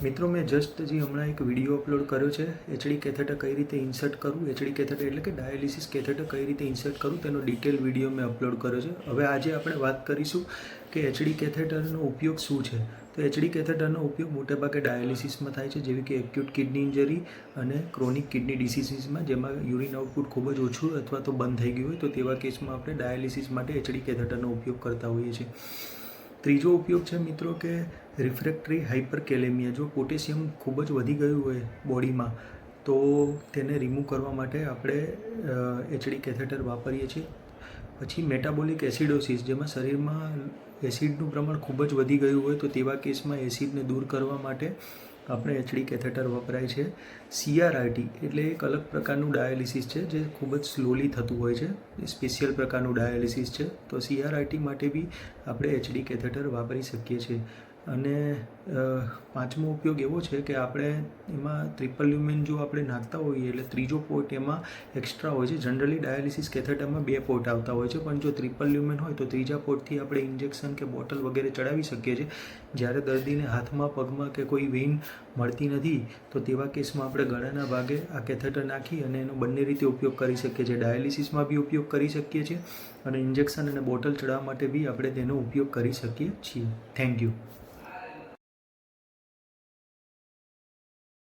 મિત્રો મેં જસ્ટ હજી હમણાં એક વિડીયો અપલોડ કર્યો છે એચડી કેથેટર કઈ રીતે ઇન્સર્ટ કરવું, એચડી કેથેટર એટલે કે ડાયાલિસિસ કેથેટર કઈ રીતે ઇન્સર્ટ કરવું તેનો ડિટેલ વિડીયો મેં અપલોડ કર્યો છે. હવે આજે આપણે વાત કરીશું કે એચડી કેથેટરનો ઉપયોગ શું છે. તો એચડી કેથેટરનો ઉપયોગ મોટેભાગે ડાયાલિસિસમાં થાય છે, જેવી કે એક્યુટ કિડની ઇન્જરી અને ક્રોનિક કિડની ડિસીઝીસમાં, જેમાં યુરિન આઉટપુટ ખૂબ જ ઓછું અથવા તો બંધ થઈ ગયું હોય તો તેવા કેસમાં આપણે ડાયાલિસિસ માટે એચડી કેથેટરનો ઉપયોગ કરતા હોઈએ છીએ. ત્રીજો ઉપયોગ છે મિત્રો કે રિફ્રેક્ટરી હાઇપરકેલેમિયા, જો પોટેશિયમ ખૂબ જ વધી ગયું હોય બોડીમાં તો તેને રિમૂવ કરવા માટે આપણે એચડી કેથેટર વાપરીએ છીએ. પછી મેટાબોલિક એસિડોસિસ, જેમાં શરીરમાં એસિડનું પ્રમાણ ખૂબ જ વધી ગયું હોય તો તેવા કેસમાં એસિડને દૂર કરવા માટે આપણે એચડી કેથેટર વપરાય છે. સીઆરઆરટી એટલે એક અલગ પ્રકારનું ડાયાલિસિસ છે જે ખૂબ જ સ્લોલી થતું હોય છે, એ સ્પેશિયલ પ્રકારનું ડાયાલિસિસ છે. તો સીઆરઆરટી માટે બી આપણે એચડી કેથેટર વાપરી શકીએ છીએ. અને પાંચમો ઉપયોગ એવો છે કે આપણે એમાં ટ્રિપલ લ્યુમેન જો આપણે નાખતા હોઈએ એટલે ત્રીજો પોર્ટ એમાં એક્સ્ટ્રા હોય છે. જનરલી ડાયાલિસિસ કેથેટરમાં 2 પોર્ટ આવતા હોય છે, પણ જો ટ્રિપલ લ્યુમેન હોય તો ત્રીજા પોર્ટથી આપણે ઇન્જેક્શન કે બોટલ વગેરે ચડાવી શકીએ છીએ. જ્યારે દર્દીને હાથમાં, પગમાં કે કોઈ વેઇન મળતી નથી તો તેવા કેસમાં આપણે ગળાના ભાગે આ કેથેટર નાખી અને એનો બંને રીતે ઉપયોગ કરી શકીએ છીએ. ડાયાલિસિસમાં બી ઉપયોગ કરી શકીએ છીએ અને ઇન્જેક્શન અને બોટલ ચડાવવા માટે બી આપણે તેનો ઉપયોગ કરી શકીએ છીએ. Thank you.